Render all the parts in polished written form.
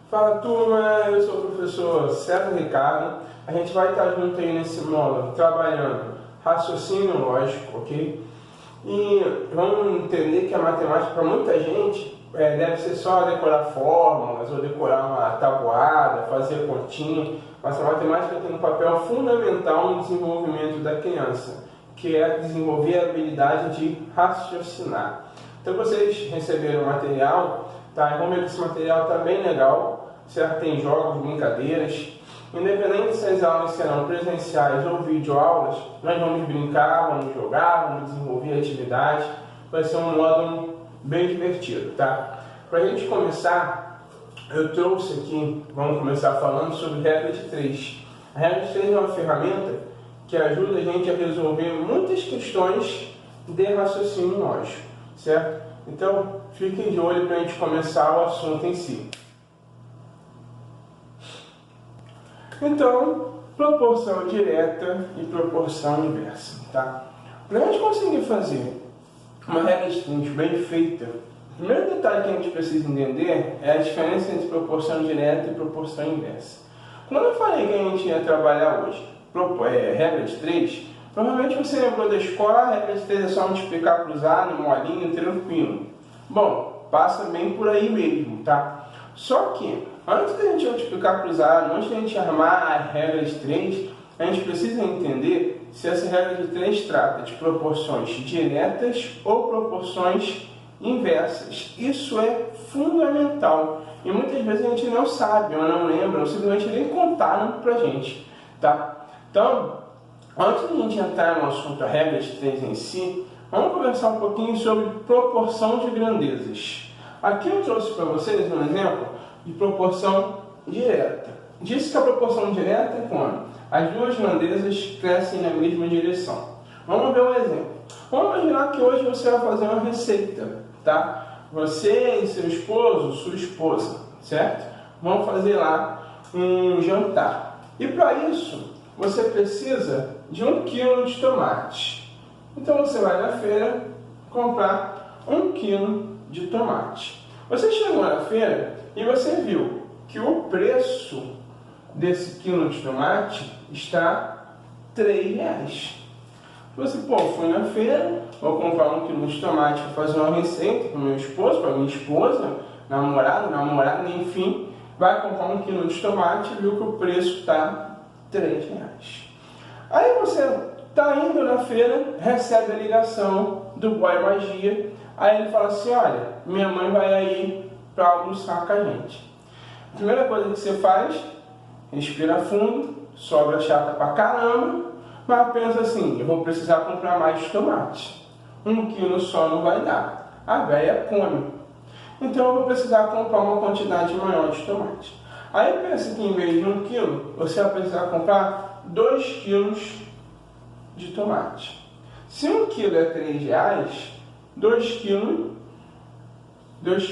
Fala turma, eu sou o professor César Ricardo. A gente vai estar junto aí nesse módulo trabalhando raciocínio lógico, ok? E vamos entender que a matemática para muita gente deve ser só decorar fórmulas ou decorar uma tabuada, fazer continha, mas a matemática tem um papel fundamental no desenvolvimento da criança, que é desenvolver a habilidade de raciocinar. Então vocês receberam o material, tá? Vamos ver que esse material está bem legal, certo? Tem jogos, brincadeiras. Independente se as aulas serão presenciais ou videoaulas, nós vamos brincar, vamos jogar, vamos desenvolver atividades. Vai ser um módulo bem divertido, tá? Para a gente começar, eu trouxe aqui, vamos começar falando sobre regra de 3. A regra de 3 é uma ferramenta que ajuda a gente a resolver muitas questões de raciocínio lógico, certo? Então, fiquem de olho para a gente começar o assunto em si. Então, proporção direta e proporção inversa, tá? Para a gente conseguir fazer uma regra de 3 bem feita, o primeiro detalhe que a gente precisa entender é a diferença entre proporção direta e proporção inversa. Quando eu falei que a gente ia trabalhar hoje regra de 3, provavelmente você lembrou da escola, a regra de 3 é só multiplicar cruzado, molinho, tranquilo. Bom, passa bem por aí mesmo, tá? Só que, antes da gente multiplicar cruzado, antes da gente armar a regra de 3, a gente precisa entender se essa regra de 3 trata de proporções diretas ou proporções inversas. Isso é fundamental. E muitas vezes a gente não sabe, ou não lembra, ou simplesmente nem contaram pra gente, tá? Então, antes de a gente entrar no assunto da regra de 3 em si, vamos conversar um pouquinho sobre proporção de grandezas. Aqui eu trouxe para vocês um exemplo de proporção direta. Disse que a proporção direta é quando as duas grandezas crescem na mesma direção. Vamos ver um exemplo. Vamos imaginar que hoje você vai fazer uma receita, tá? Você e seu esposo, sua esposa, certo? Vão fazer lá um jantar. E para isso, você precisa de 1 kg de tomate. Então você vai na feira comprar 1 kg de tomate. Você chegou na feira e você viu que o preço desse quilo de tomate está R$3. Você, fui na feira, vou comprar 1 kg de tomate para fazer uma receita para o meu esposo, para a minha esposa, namorada, enfim, vai comprar 1 kg de tomate e viu que o preço está R$3. Aí você está indo na feira, recebe a ligação do boy magia, aí ele fala assim, olha, minha mãe vai aí para almoçar com a gente. A primeira coisa que você faz, respira fundo, sobra chata pra caramba, mas pensa assim, eu vou precisar comprar mais tomate. 1 kg só não vai dar, a véia come. Então eu vou precisar comprar uma quantidade maior de tomate. Aí pensa que em vez de 1 kg, você vai precisar comprar 2 kg de tomate. Se 1 kg é R$3, 2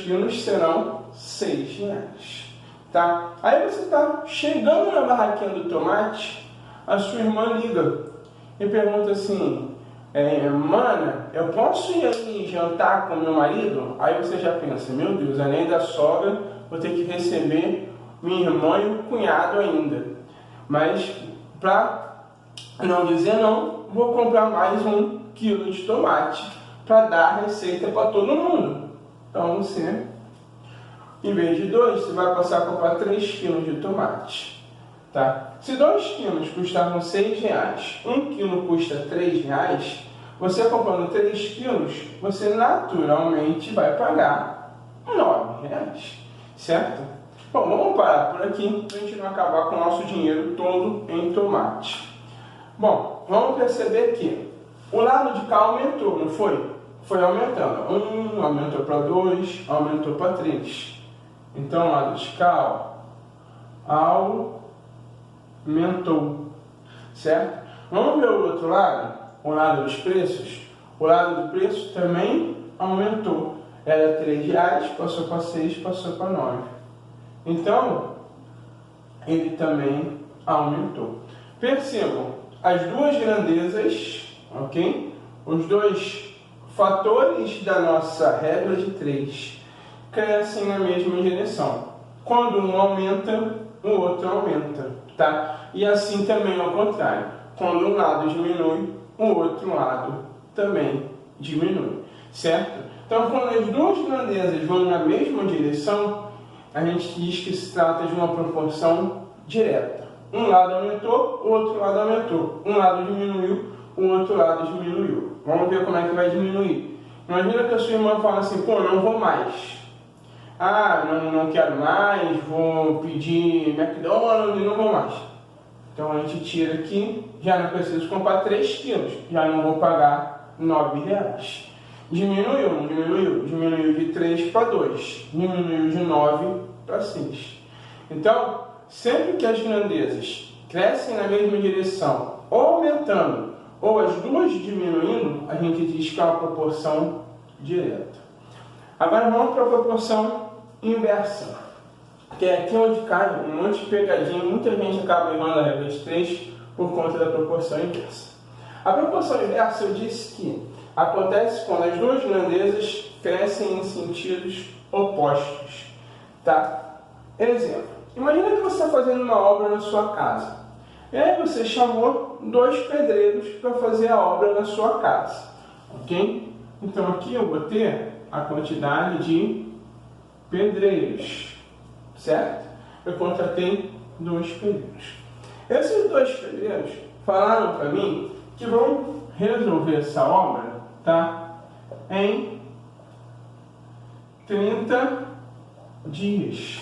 kg serão R$6. Tá? Aí você está chegando na barraquinha do tomate, a sua irmã liga e pergunta assim, mana, eu posso ir aí jantar com meu marido? Aí você já pensa, meu Deus, além da sogra, vou ter que receber minha irmã e o cunhado ainda. Mas, para não dizer não, vou comprar mais 1 kg de tomate para dar receita para todo mundo. Então você, em vez de 2, você vai passar a comprar 3 kg de tomate. Tá? Se 2 kg custavam R$6, 1 kg custa R$3, você comprando 3 kg, você naturalmente vai pagar R$9, certo? Bom, vamos parar por aqui para a gente não acabar com o nosso dinheiro todo em tomate. Bom, vamos perceber que o lado de cá aumentou, não foi? Foi aumentando. 1 aumentou para 2, aumentou para 3. Então, o lado de cá, aumentou, certo? Vamos ver o outro lado, o lado dos preços. O lado do preço também aumentou. Era R$3, passou para 6, passou para 9. Então, ele também aumentou. Percebam, as duas grandezas, ok? Os dois fatores da nossa regra de 3 crescem na mesma direção. Quando um aumenta, o outro aumenta, tá? E assim também ao contrário. Quando um lado diminui, o outro lado também diminui, certo? Então, quando as duas grandezas vão na mesma direção, a gente diz que se trata de uma proporção direta. Um lado aumentou, o outro lado aumentou. Um lado diminuiu, o outro lado diminuiu. Vamos ver como é que vai diminuir. Imagina que a sua irmã fala assim, pô, não vou mais. Ah, não quero mais, vou pedir McDonald's e não vou mais. Então a gente tira aqui, já não preciso comprar 3 quilos, já não vou pagar R$9. Diminuiu, não diminuiu? Diminuiu de 3 para 2, diminuiu de 9 para 6. Então, sempre que as grandezas crescem na mesma direção, ou aumentando, ou as duas diminuindo, a gente diz que é uma proporção direta. Agora vamos para a proporção inversa, que é aqui onde cai um monte de pegadinha, muita gente acaba errando a regra de 3 por conta da proporção inversa. A proporção inversa eu disse que acontece quando as duas grandezas crescem em sentidos opostos, tá? Exemplo, imagina que você está fazendo uma obra na sua casa, e aí você chamou 2 pedreiros para fazer a obra na sua casa, ok? Então aqui eu vou ter a quantidade de pedreiros, certo? Eu contratei 2 pedreiros. Esses 2 pedreiros falaram para mim que vão resolver essa obra, tá? Em 30 dias.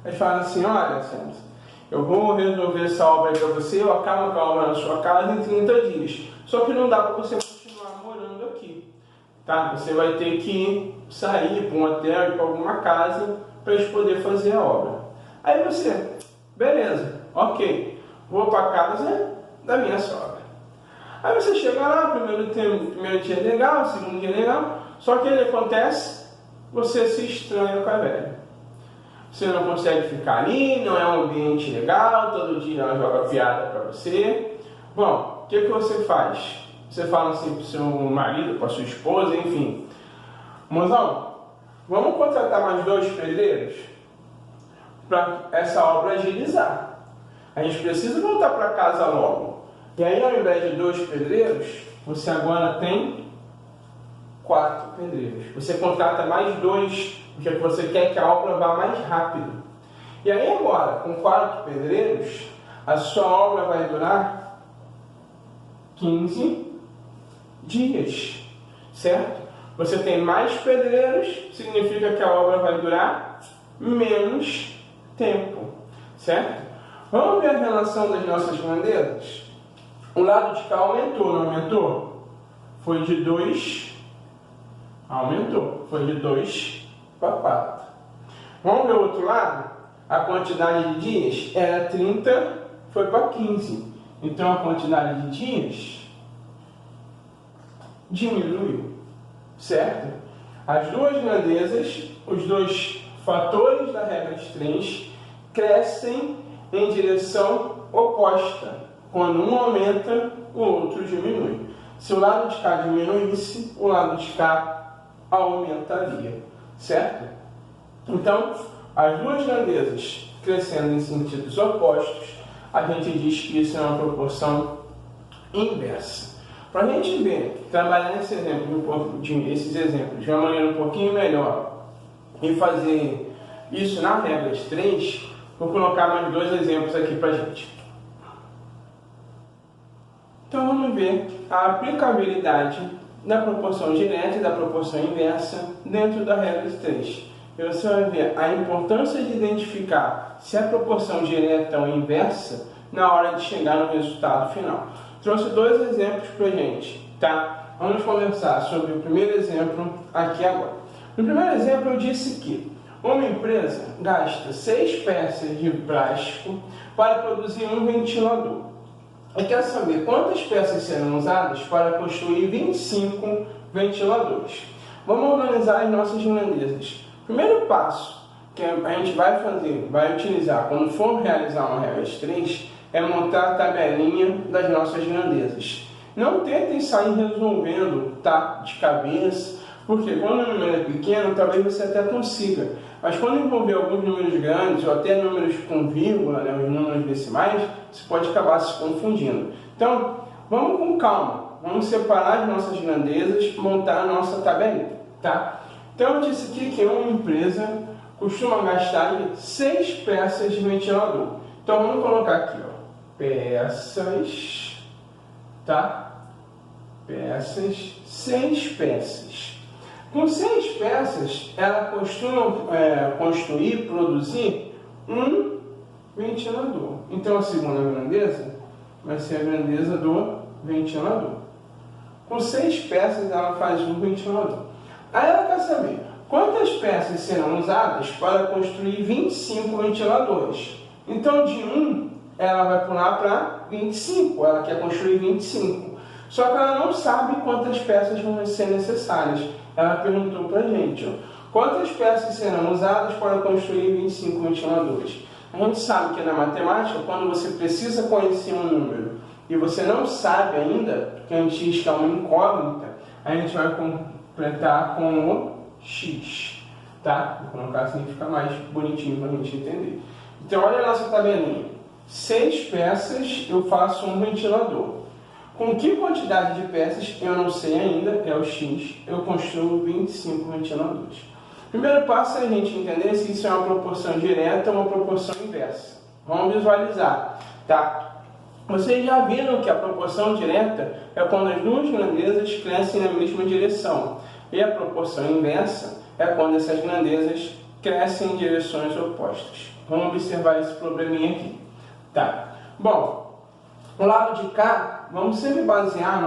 Eles falam assim, olha, Santos, eu vou resolver essa obra para você, eu acabo com a obra na sua casa em 30 dias. Só que não dá para você continuar morando aqui, tá? Você vai ter que sair para um hotel, para alguma casa, para eles poderem fazer a obra. Aí você, beleza, ok, vou para a casa da minha sogra. Aí você chega lá, primeiro dia é legal, segundo dia é legal, só que ele acontece, você se estranha com a velha. Você não consegue ficar ali, não é um ambiente legal, todo dia ela joga piada para você. Bom, o que você faz? Você fala assim para o seu marido, para a sua esposa, enfim. Mozão, vamos contratar mais 2 pedreiros para essa obra agilizar. A gente precisa voltar para casa logo. E aí, ao invés de 2 pedreiros, você agora tem 4 pedreiros. Você contrata mais 2, porque você quer que a obra vá mais rápido. E aí agora, com 4 pedreiros, a sua obra vai durar 15 dias, certo? Você tem mais pedreiros, significa que a obra vai durar menos tempo, certo? Vamos ver a relação das nossas grandezas? O lado de cá aumentou, não aumentou? Foi de 2, aumentou, foi de 2 para 4. Vamos ver o outro lado? A quantidade de dias era 30, foi para 15. Então a quantidade de dias diminuiu, certo? As duas grandezas, os 2 fatores da regra de 3, crescem em direção oposta. Quando um aumenta, o outro diminui. Se o lado de cá diminuísse, o lado de cá aumentaria, certo? Então, as duas grandezas crescendo em sentidos opostos, a gente diz que isso é uma proporção inversa. Para a gente ver, trabalhar nesse exemplo, esses exemplos de uma maneira um pouquinho melhor e fazer isso na regra de 3, vou colocar mais 2 exemplos aqui para a gente. Então vamos ver a aplicabilidade da proporção direta e da proporção inversa dentro da regra de 3. E você vai ver a importância de identificar se é proporção direta ou inversa na hora de chegar no resultado final. Trouxe 2 exemplos para a gente, tá? Vamos conversar sobre o primeiro exemplo aqui agora. No primeiro exemplo eu disse que uma empresa gasta 6 peças de plástico para produzir um ventilador. E quer saber quantas peças serão usadas para construir 25 ventiladores. Vamos organizar as nossas grandezas. Primeiro passo que a gente vai utilizar quando for realizar uma regra de 3, é montar a tabelinha das nossas grandezas. Não tentem sair resolvendo, tá, de cabeça, porque quando o número é pequeno, talvez você até consiga. Mas quando envolver alguns números grandes ou até números com vírgula, né, os números decimais, você pode acabar se confundindo. Então, vamos com calma. Vamos separar as nossas grandezas e montar a nossa tabelinha, tá? Então, eu disse aqui que uma empresa costuma gastar 6 peças de ventilador. Então, vamos colocar aqui, ó, peças, tá? Peças, 6 peças. Com 6 peças, ela costuma construir, produzir um ventilador. Então, a segunda grandeza vai ser a grandeza do ventilador. Com 6 peças, ela faz um ventilador. Aí ela quer saber quantas peças serão usadas para construir 25 ventiladores. Então, de 1, ela vai pular para 25. Ela quer construir 25. Só que ela não sabe quantas peças vão ser necessárias. Ela perguntou para a gente, ó, quantas peças serão usadas para construir 25 ventiladores? A gente sabe que na matemática, quando você precisa conhecer um número e você não sabe ainda, porque a gente diz que é uma incógnita, a gente vai completar com o x, tá? Vou colocar assim, fica mais bonitinho para a gente entender. Então, olha a nossa tabelinha. 6 peças eu faço um ventilador. Com que quantidade de peças, eu não sei ainda, é o x, eu construo 25 ventiladores. Primeiro passo é a gente entender se isso é uma proporção direta ou uma proporção inversa. Vamos visualizar, tá? Vocês já viram que a proporção direta é quando as duas grandezas crescem na mesma direção. E a proporção inversa é quando essas grandezas crescem em direções opostas. Vamos observar esse probleminha aqui, tá? Bom, do lado de cá, vamos sempre basear a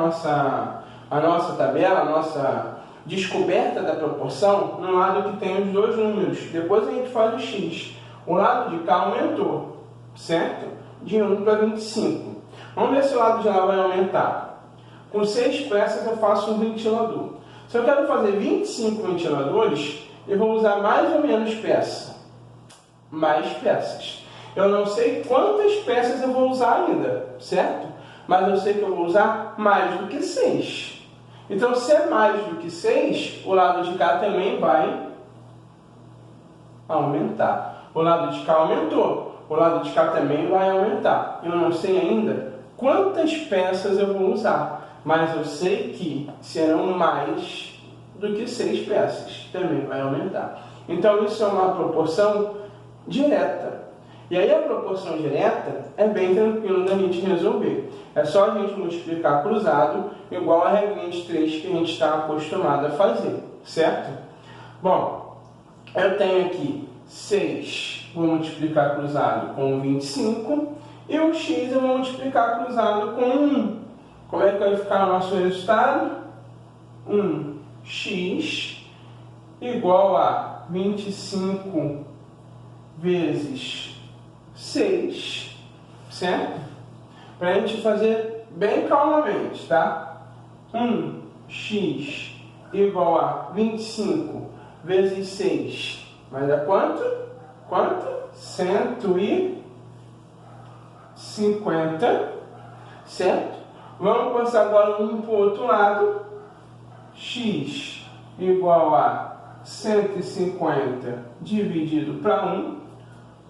nossa tabela, a nossa descoberta da proporção no lado que tem os dois números. Depois a gente faz o x. O lado de cá aumentou, certo? De 1 para 25. Vamos ver se o lado de lá vai aumentar. Com 6 peças eu faço um ventilador. Se eu quero fazer 25 ventiladores, eu vou usar mais ou menos peça. Mais peças. Eu não sei quantas peças eu vou usar ainda, certo? Mas eu sei que eu vou usar mais do que 6. Então, se é mais do que 6, o lado de cá também vai aumentar. O lado de cá aumentou. O lado de cá também vai aumentar. Eu não sei ainda quantas peças eu vou usar. Mas eu sei que serão mais do que 6 peças. Também vai aumentar. Então, isso é uma proporção direta. E aí a proporção direta é bem tranquilo da gente resolver. É só a gente multiplicar cruzado igual a regrinha de 3 que a gente está acostumado a fazer, certo? Bom, eu tenho aqui 6, vou multiplicar cruzado com 25, e o x eu vou multiplicar cruzado com 1. Como é que vai ficar o nosso resultado? 1x igual a 25 vezes 6, certo? Para a gente fazer bem calmamente, tá? 1x igual a 25 vezes 6, vai dar quanto? Quanto? 150, certo? Vamos passar agora um para o outro lado. X igual a 150 dividido para 1.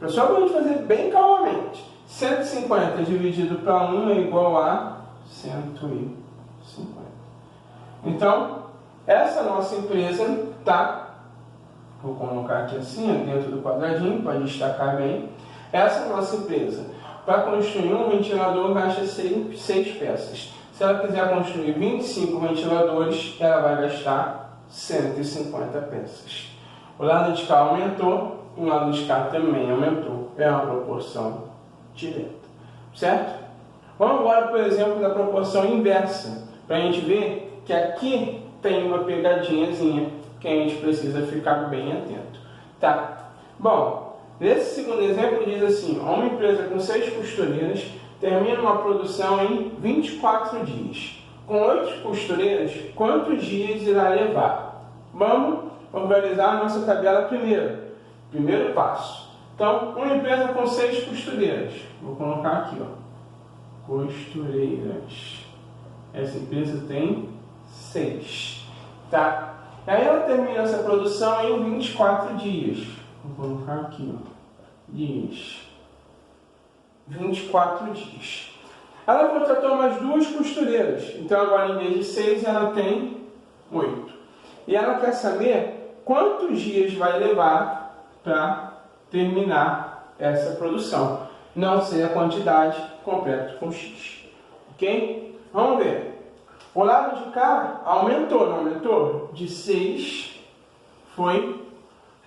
Só para a gente fazer bem calmamente. 150 dividido para 1 é igual a 150. Então, essa nossa empresa tá, vou colocar aqui assim, dentro do quadradinho, para destacar bem. Essa nossa empresa, para construir um ventilador, gasta 6 peças. Se ela quiser construir 25 ventiladores, ela vai gastar 150 peças. O lado de cá aumentou, o lado de cá também aumentou. É uma proporção direta, certo? Vamos agora, por exemplo, da proporção inversa, para a gente ver que aqui tem uma pegadinhazinha que a gente precisa ficar bem atento, tá? Bom, nesse segundo exemplo diz assim, uma empresa com 6 costureiras termina uma produção em 24 dias. Com 8 costureiras, quantos dias irá levar? Vamos organizar a nossa tabela primeiro. Primeiro passo. Então, uma empresa com 6 costureiras. Vou colocar aqui, ó. Costureiras. Essa empresa tem 6. Tá? Aí ela termina essa produção em 24 dias. Vou colocar aqui, ó, dias, 24 dias. Ela contratou mais 2 costureiras, então agora em vez de 6 ela tem 8. E ela quer saber quantos dias vai levar para terminar essa produção. Não sei a quantidade completa com X. Ok? Vamos ver. O lado de cá aumentou, não aumentou? De 6 foi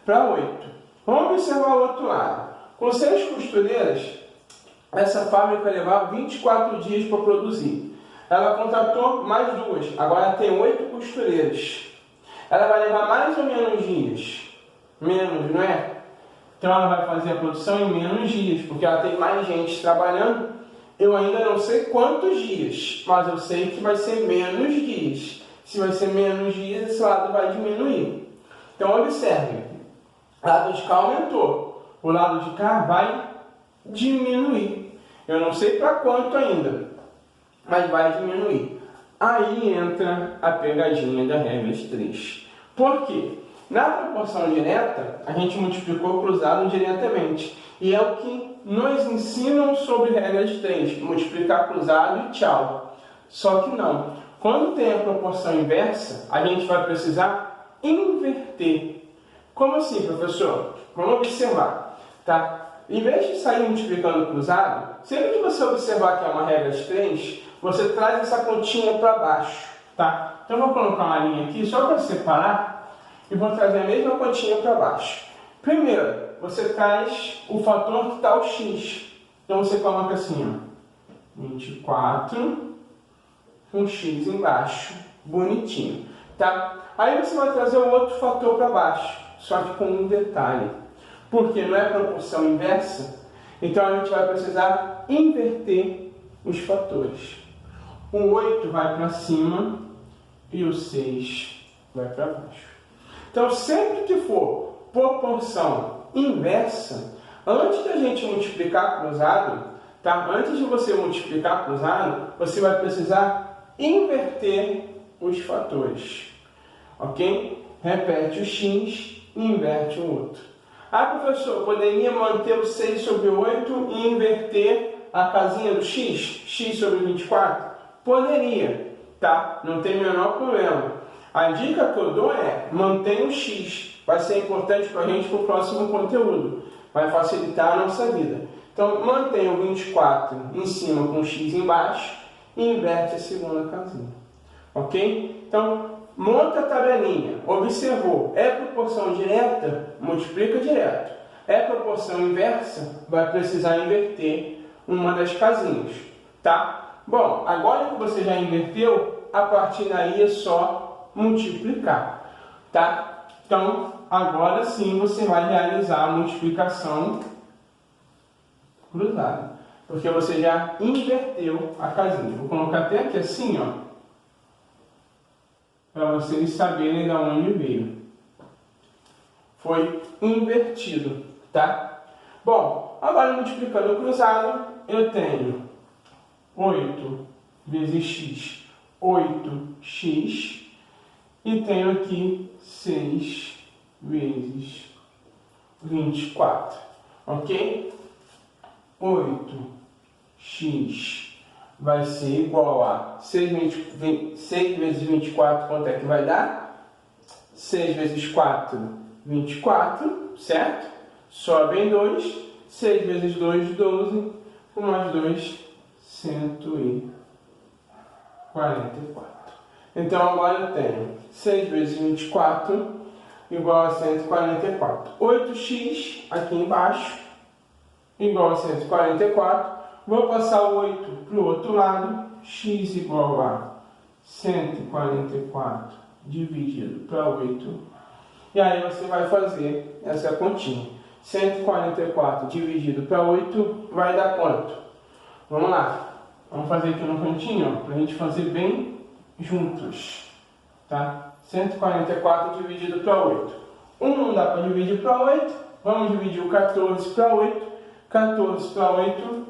para 8. Vamos observar o outro lado. Com 6 costureiras, essa fábrica levava 24 dias para produzir. Ela contratou mais 2, agora tem 8 costureiras. Ela vai levar mais ou menos dias? Menos, não é? Então ela vai fazer a produção em menos dias, porque ela tem mais gente trabalhando. Eu ainda não sei quantos dias, mas eu sei que vai ser menos dias. Se vai ser menos dias, esse lado vai diminuir. Então observe, o lado de cá aumentou, o lado de cá vai diminuir. Eu não sei para quanto ainda, mas vai diminuir. Aí entra a pegadinha da regra de 3. Por quê? Na proporção direta, a gente multiplicou cruzado diretamente. E é o que nos ensinam sobre regra de 3. Multiplicar cruzado e tchau. Só que não. Quando tem a proporção inversa, a gente vai precisar inverter. Como assim, professor? Vamos observar. Tá? Em vez de sair multiplicando cruzado, sempre que você observar que é uma regra de 3, você traz essa continha para baixo. Tá? Então eu vou colocar uma linha aqui só para separar. E vou trazer a mesma continha para baixo. Primeiro, você traz o fator que está o x. Então você coloca assim, ó, 24 com x embaixo, bonitinho. Tá? Aí você vai trazer o outro fator para baixo, só que com um detalhe. Porque não é proporção inversa, então a gente vai precisar inverter os fatores. O 8 vai para cima e o 6 vai para baixo. Então, sempre que for proporção inversa, antes da gente multiplicar cruzado, tá? Antes de você multiplicar cruzado, você vai precisar inverter os fatores. Ok? Repete o x e inverte o outro. Ah, professor, poderia manter o 6 sobre 8 e inverter a casinha do x? X sobre 24? Poderia, tá? Não tem o menor problema. A dica que eu dou é, mantenha o x. Vai ser importante para a gente para o próximo conteúdo. Vai facilitar a nossa vida. Então, mantenha o 24 em cima com o x embaixo e inverte a segunda casinha. Ok? Então, monta a tabelinha. Observou. É proporção direta? Multiplica direto. É proporção inversa? Vai precisar inverter uma das casinhas. Tá? Bom, agora que você já inverteu, a partir daí é só multiplicar, tá? Então, agora sim você vai realizar a multiplicação cruzada, porque você já inverteu a casinha. Vou colocar até aqui assim, ó, para vocês saberem de onde veio. Foi invertido, tá? Bom, agora multiplicando o cruzado, eu tenho 8 vezes x, 8x, e tenho aqui 6 vezes 24, ok? 8x vai ser igual a 6 vezes 24, quanto é que vai dar? 6 vezes 4, 24, certo? Sobem 2, 6 vezes 2, 12, com mais 2, 144. Então agora eu tenho 6 vezes 24 igual a 144. 8x aqui embaixo igual a 144. Vou passar o 8 para o outro lado. X igual a 144 dividido para 8. E aí você vai fazer essa continha. 144 dividido para 8 vai dar quanto? Vamos lá. Vamos fazer aqui no cantinho, para a gente fazer bem juntos, tá? 144 dividido para 8. 1 não dá para dividir para 8. Vamos dividir o 14 para 8. 14 para 8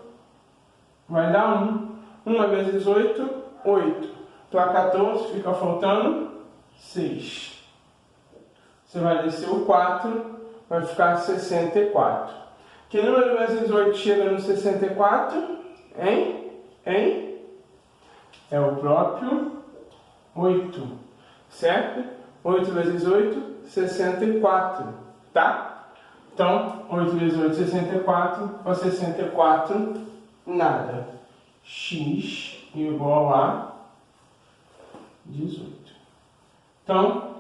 vai dar 1. 1 vezes 8, 8. Para 14 fica faltando 6. Você vai descer o 4, vai ficar 64. Que número vezes 8 chega no 64? Hein? É o próprio 8, certo? 8 vezes 8, 64, tá? Então, 8 vezes 8, 64, para 64, nada. X igual a 18. Então,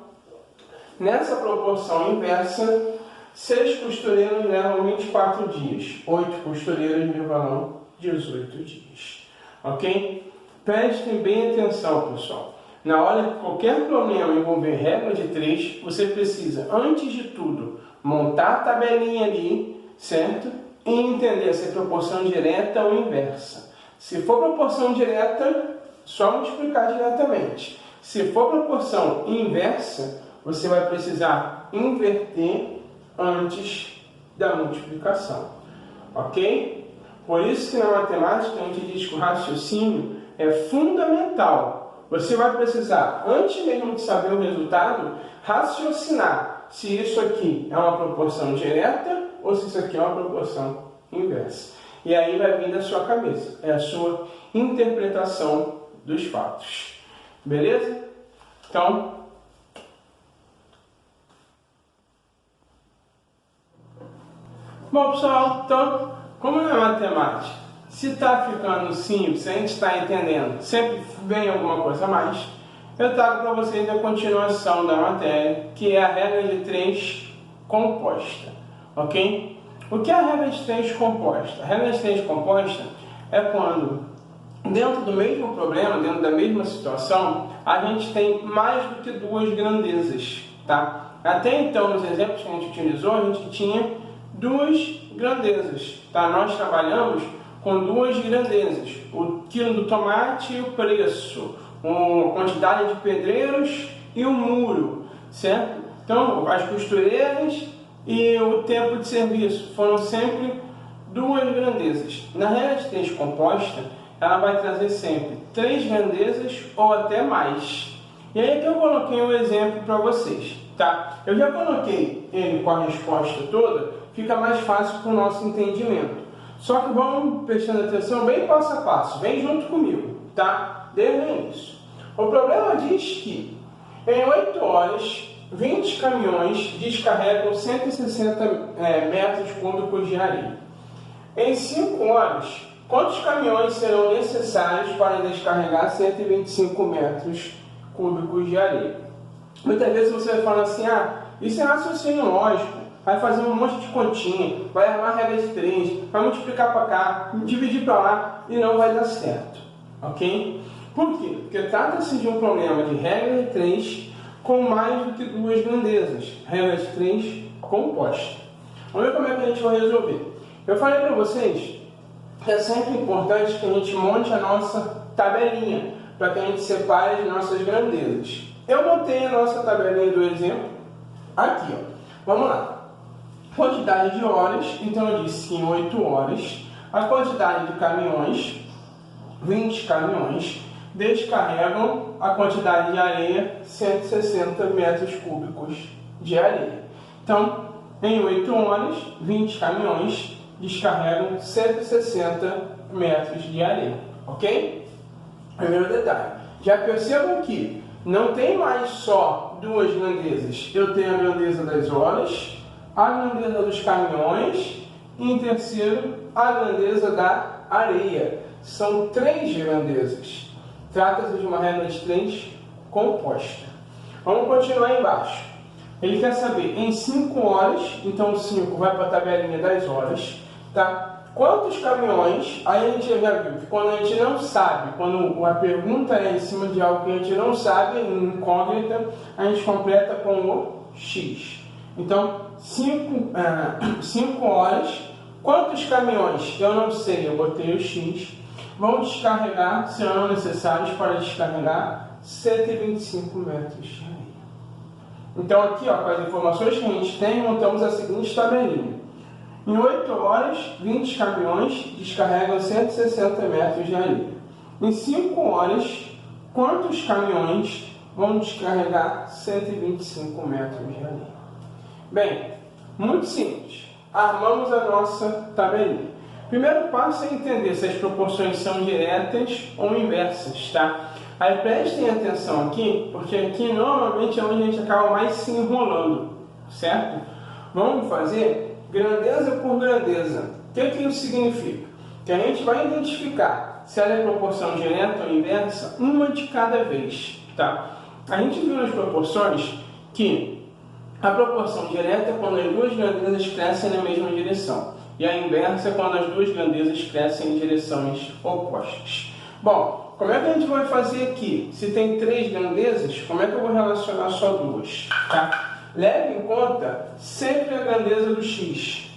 nessa proporção inversa, 6 costureiros levam 24 dias, 8 costureiros levarão 18 dias. Ok? Prestem bem atenção, pessoal. Na hora que qualquer problema envolver regra de 3, você precisa, antes de tudo, montar a tabelinha ali, certo? E entender se é proporção direta ou inversa. Se for proporção direta, só multiplicar diretamente. Se for proporção inversa, você vai precisar inverter antes da multiplicação. Ok? Por isso que na matemática a gente diz que o raciocínio é fundamental. Você vai precisar, antes mesmo de saber o resultado, raciocinar se isso aqui é uma proporção direta ou se isso aqui é uma proporção inversa. E aí vai vir da sua cabeça. É a sua interpretação dos fatos. Beleza? Então, bom, pessoal, então, como na matemática, se está ficando simples, se a gente está entendendo, sempre vem alguma coisa a mais, eu trago para vocês a continuação da matéria, que é a regra de 3 composta, ok? O que é a regra de 3 composta? A regra de 3 composta é quando, dentro do mesmo problema, dentro da mesma situação, a gente tem mais do que 2 grandezas, tá? Até então, nos exemplos que a gente utilizou, a gente tinha 2 grandezas, tá? Nós trabalhamos com 2 grandezas, o quilo do tomate e o preço, a quantidade de pedreiros e o muro, certo? Então, as costureiras e o tempo de serviço foram sempre 2 grandezas. Na regra de 3 composta, ela vai trazer sempre 3 grandezas ou até mais. E aí que eu coloquei um exemplo para vocês, tá? Eu já coloquei ele com a resposta toda, fica mais fácil para o nosso entendimento. Só que vamos prestando atenção bem passo a passo, vem junto comigo, tá? Desde o início. O problema diz que em 8 horas, 20 caminhões descarregam 160 metros cúbicos de areia. Em 5 horas, quantos caminhões serão necessários para descarregar 125 metros cúbicos de areia? Muitas vezes você vai falar assim, isso é raciocínio lógico, vai fazer um monte de continha, vai armar regra de 3, vai multiplicar para cá, dividir para lá e não vai dar certo, ok? Por quê? Porque trata-se de um problema de regra de 3 com mais do que 2 grandezas, regra de 3 composta. Vamos ver como é que a gente vai resolver. Eu falei para vocês que é sempre importante que a gente monte a nossa tabelinha, para que a gente separe as nossas grandezas. Eu montei a nossa tabelinha do exemplo aqui, ó. Vamos lá. Quantidade de horas, então eu disse que em 8 horas, a quantidade de caminhões, 20 caminhões, descarregam a quantidade de areia, 160 metros cúbicos de areia. Então, em 8 horas, 20 caminhões descarregam 160 metros de areia, ok? Primeiro detalhe, já percebam que não tem mais só 2 grandezas, eu tenho a grandeza das horas, a grandeza dos caminhões e, em terceiro, a grandeza da areia. São 3 grandezas. Trata-se de uma regra de 3 composta. Vamos continuar embaixo. Ele quer saber em 5 horas, então o 5 vai para a tabelinha das horas, tá? Quantos caminhões, aí a gente já viu que quando a gente não sabe, quando a pergunta é em cima de algo que a gente não sabe, incógnita, a gente completa com o X. Então, 5 horas, quantos caminhões? Eu não sei, eu botei o X, vão descarregar, serão necessários para descarregar 125 metros de areia. Então aqui, ó, com as informações que a gente tem, montamos a seguinte tabelinha. Em 8 horas, 20 caminhões descarregam 160 metros de areia. Em 5 horas, quantos caminhões vão descarregar 125 metros de areia? Bem, Muito simples. Armamos a nossa tabelinha. Primeiro passo é entender se as proporções são diretas ou inversas, tá? Aí prestem atenção aqui, porque aqui normalmente é onde a gente acaba mais se enrolando, certo? Vamos fazer grandeza por grandeza. O que isso significa? Que a gente vai identificar se ela é proporção direta ou inversa, uma de cada vez, tá? A gente viu nas proporções que a proporção direta é quando as duas grandezas crescem na mesma direção, e a inversa é quando as duas grandezas crescem em direções opostas. Bom, como é que a gente vai fazer aqui? Se tem 3 grandezas, como é que eu vou relacionar só 2? Tá? Leve em conta sempre a grandeza do x.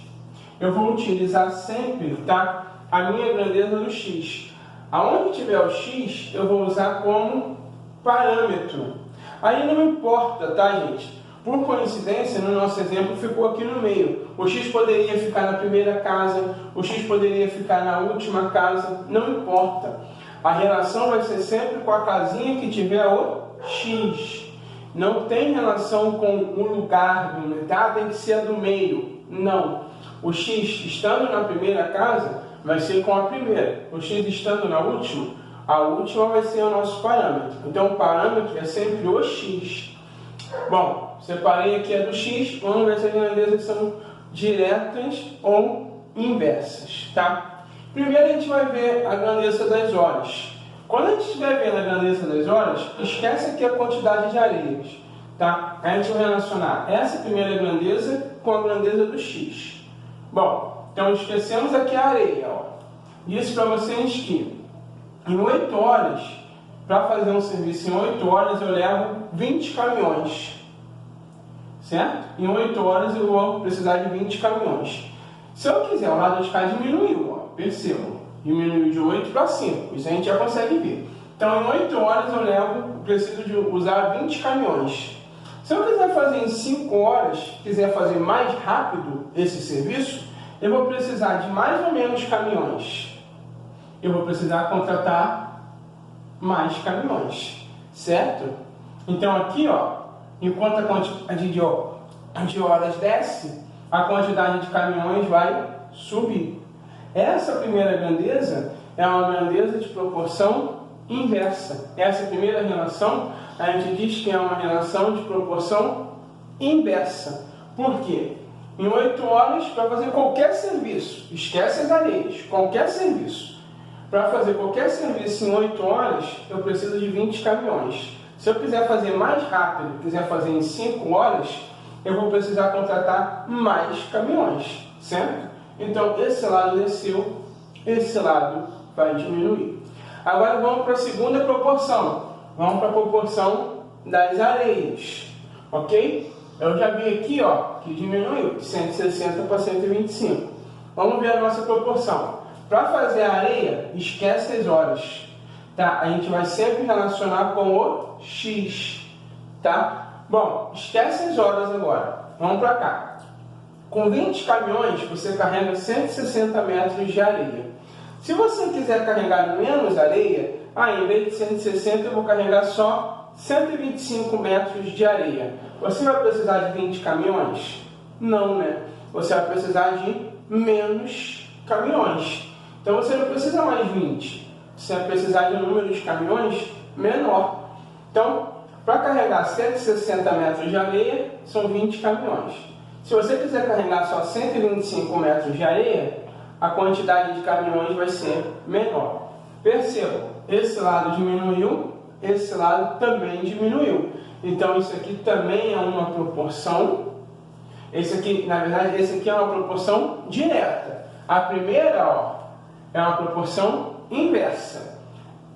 Eu vou utilizar sempre, tá, a minha grandeza do x. Aonde tiver o x, eu vou usar como parâmetro. Aí não importa, tá, gente? Por coincidência, no nosso exemplo, ficou aqui no meio. O x poderia ficar na primeira casa, o x poderia ficar na última casa, não importa. A relação vai ser sempre com a casinha que tiver o x. Não tem relação com o lugar, tá? Tem que ser a do meio. Não. O x estando na primeira casa vai ser com a primeira. O x estando na última, a última vai ser o nosso parâmetro. Então o parâmetro é sempre o x. Bom, separei aqui a do x, vamos ver se as grandezas são diretas ou inversas, tá? Primeiro a gente vai ver a grandeza das horas. Quando a gente estiver vendo a grandeza das horas, esquece aqui a quantidade de areias, tá? A gente vai relacionar essa primeira grandeza com a grandeza do x. Bom, então esquecemos aqui a areia, ó. Isso para vocês que em 8 horas, para fazer um serviço em 8 horas eu levo 20 caminhões, certo? Em 8 horas eu vou precisar de 20 caminhões. Se eu quiser, o lado de cá diminuiu, ó, percebam. Diminuiu de 8 para 5, isso a gente já consegue ver. Então, em 8 horas eu preciso de usar 20 caminhões. Se eu quiser fazer em 5 horas, quiser fazer mais rápido esse serviço, eu vou precisar de mais ou menos caminhões. Eu vou precisar contratar mais caminhões, certo? Então aqui, ó, enquanto a quantidade de horas desce, a quantidade de caminhões vai subir. Essa primeira grandeza é uma grandeza de proporção inversa. Essa primeira relação, a gente diz que é uma relação de proporção inversa. Por quê? Em 8 horas, para fazer qualquer serviço, esquece as areias, qualquer serviço. Para fazer qualquer serviço em 8 horas, eu preciso de 20 caminhões. Se eu quiser fazer mais rápido, quiser fazer em 5 horas, eu vou precisar contratar mais caminhões, certo? Então, esse lado desceu, esse lado vai diminuir. Agora vamos para a segunda proporção. Vamos para a proporção das areias, ok? Eu já vi aqui, ó, que diminuiu de 160 para 125. Vamos ver a nossa proporção. Para fazer a areia, esquece as horas, tá? A gente vai sempre relacionar com o x, tá? Bom, esquece as horas agora. Vamos para cá. Com 20 caminhões, você carrega 160 metros de areia. Se você quiser carregar menos areia, em vez de 160, eu vou carregar só 125 metros de areia. Você vai precisar de 20 caminhões? Não, né? Você vai precisar de menos caminhões. Então você não precisa mais 20. Você vai precisar de um número de caminhões menor. Então, para carregar 160 metros de areia, são 20 caminhões. Se você quiser carregar só 125 metros de areia, a quantidade de caminhões vai ser menor. Percebam, esse lado diminuiu, esse lado também diminuiu. Então isso aqui também é uma proporção. Esse aqui, na verdade, esse aqui é uma proporção direta. A primeira, ó, é uma proporção inversa.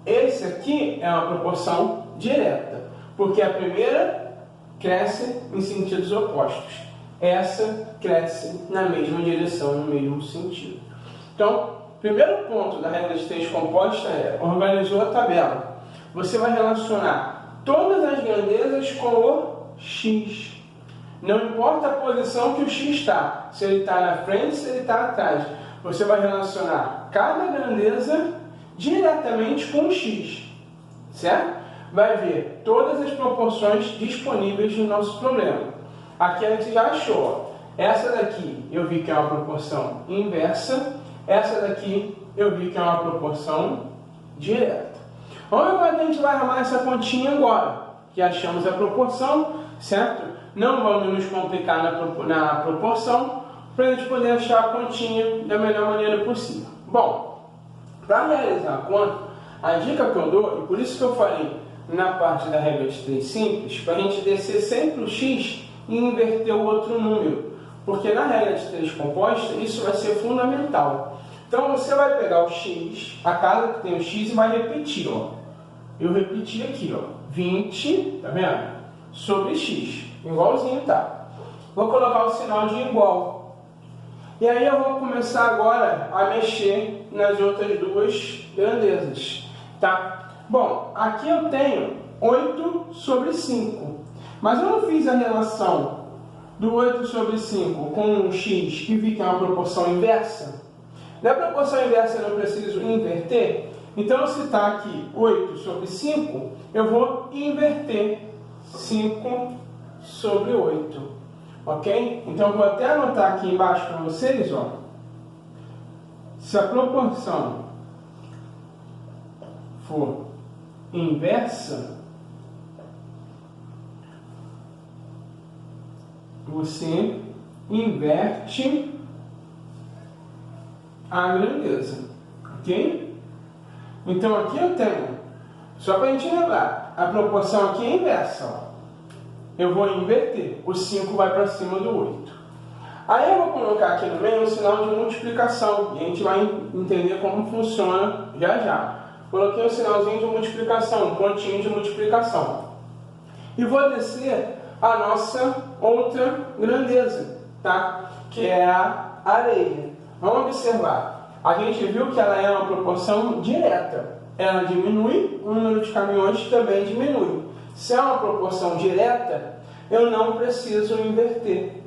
Esse aqui é uma proporção direta, porque a primeira cresce em sentidos opostos. Essa cresce na mesma direção, no mesmo sentido. Então, primeiro ponto da regra de 3 composta é: organizou a tabela. Você vai relacionar todas as grandezas com o x. Não importa a posição que o x está, se ele está na frente, se ele está atrás. Você vai relacionar cada grandeza diretamente com o x, certo? Vai ver todas as proporções disponíveis no nosso problema. Aqui a gente já achou. essa daqui eu vi que é uma proporção inversa, essa daqui eu vi que é uma proporção direta. Vamos ver como é que a gente vai arrumar essa continha agora, que achamos a proporção, certo? Não vamos nos complicar na proporção, para a gente poder achar a continha da melhor maneira possível. Bom, para realizar a conta, a dica que eu dou, e por isso que eu falei na parte da regra de 3 simples, para a gente descer sempre o x e inverter o outro número, porque na regra de 3 composta isso vai ser fundamental. Então você vai pegar o x, a casa que tem o x, e vai repetir, ó. Eu repeti aqui, ó, 20, tá vendo? Sobre x, igualzinho, tá? Vou colocar o sinal de igual. E aí eu vou começar agora a mexer nas outras duas grandezas, tá? Bom, aqui eu tenho 8 sobre 5, mas eu não fiz a relação do 8 sobre 5 com o x e vi que é uma proporção inversa. Na proporção inversa eu não preciso inverter, então se está aqui 8 sobre 5, eu vou inverter 5 sobre 8. Ok? Então, eu vou até anotar aqui embaixo para vocês, ó. Se a proporção for inversa, você inverte a grandeza. Ok? Então, aqui eu tenho, só para a gente lembrar, a proporção aqui é inversa, ó. Eu vou inverter, o 5 vai para cima do 8. Aí eu vou colocar aqui no meio um sinal de multiplicação, e a gente vai entender como funciona já já. Coloquei um sinalzinho de multiplicação, um pontinho de multiplicação. E vou descer a nossa outra grandeza, tá? Que é a areia. Vamos observar. A gente viu que ela é uma proporção direta. Ela diminui, o número de caminhões também diminui. Se é uma proporção direta, eu não preciso inverter,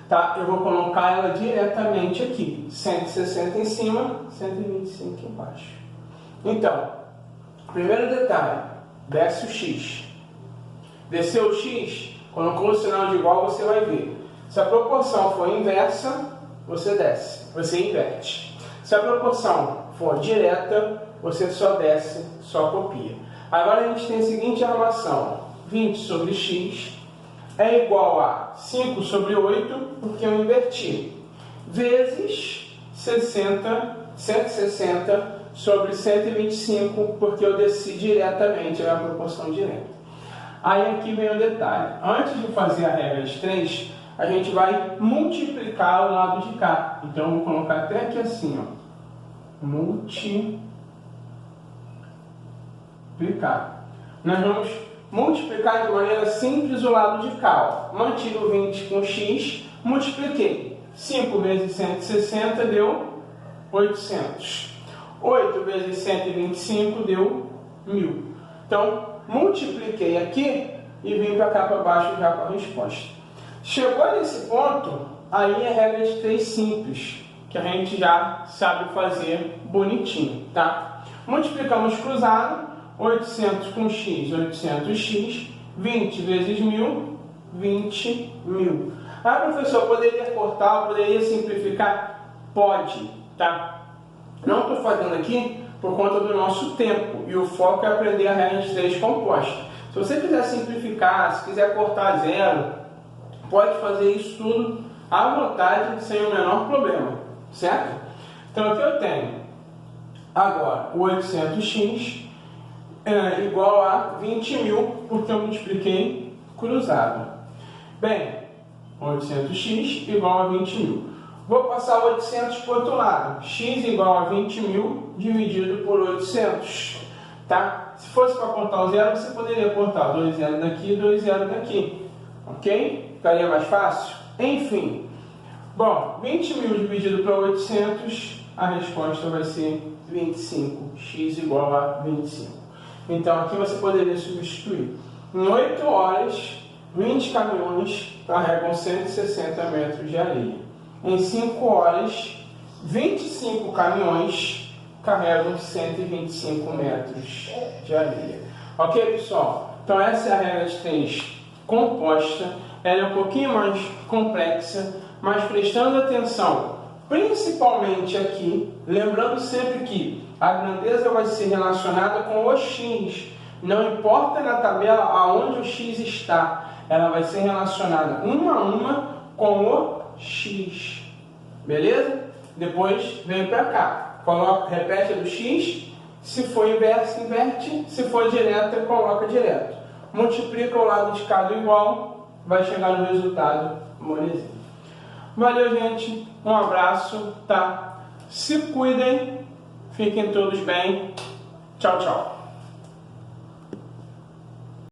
tá? Eu vou colocar ela diretamente aqui, 160 em cima, 125 embaixo. Então, primeiro detalhe, desce o x. Desceu o x, colocou o sinal de igual, você vai ver. Se a proporção for inversa, você desce, você inverte. Se a proporção for direta, você só desce, só copia. Agora a gente tem a seguinte relação, 20 sobre x é igual a 5 sobre 8, porque eu inverti, vezes 160 sobre 125, porque eu desci diretamente, é a proporção direta. Aí aqui vem o detalhe, antes de fazer a regra de 3, a gente vai multiplicar o lado de cá. Então eu vou colocar até aqui assim, ó, multiplicar. Nós vamos multiplicar de maneira simples o lado de cá. Ó. Mantive o 20 com x, multipliquei. 5 vezes 160 deu 800. 8 vezes 125 deu 1000. Então, multipliquei aqui e vim para cá para baixo já com a resposta. Chegou nesse ponto, aí é regra de 3 simples, que a gente já sabe fazer bonitinho, tá? Multiplicamos cruzado, 800 com x, 800x, 20 vezes 1000, 20.000. Ah, professor, poderia cortar, poderia simplificar? Pode, tá? Não estou fazendo aqui por conta do nosso tempo, e o foco é aprender a regra de 3 composta. Se você quiser simplificar, se quiser cortar zero, pode fazer isso tudo à vontade, sem o menor problema, certo? Então aqui eu tenho agora o 800x igual a 20.000, porque eu multipliquei cruzado. Bem, 800x igual a 20.000. Vou passar 800 para o outro lado. X igual a 20.000 dividido por 800. Tá? Se fosse para contar o zero, você poderia cortar 2 zeros daqui e 2 zeros daqui. Ok? Ficaria mais fácil? Enfim. Bom, 20.000 dividido por 800, a resposta vai ser 25. X igual a 25. Então, aqui você poderia substituir. Em 8 horas, 20 caminhões carregam 160 metros de areia. Em 5 horas, 25 caminhões carregam 125 metros de areia. Ok, pessoal? Então, essa é a regra de 3 composta. Ela é um pouquinho mais complexa, mas prestando atenção, principalmente aqui, lembrando sempre que a grandeza vai ser relacionada com o x. Não importa na tabela aonde o x está, ela vai ser relacionada uma a uma com o x. Beleza? Depois vem para cá. Coloca, repete a do x. Se for inverso, inverte. Se for direta, coloca direto. Multiplica o lado de cada igual, vai chegar no resultado molezinho. Valeu, gente. Um abraço, tá? Se cuidem. Fiquem todos bem. Tchau, tchau.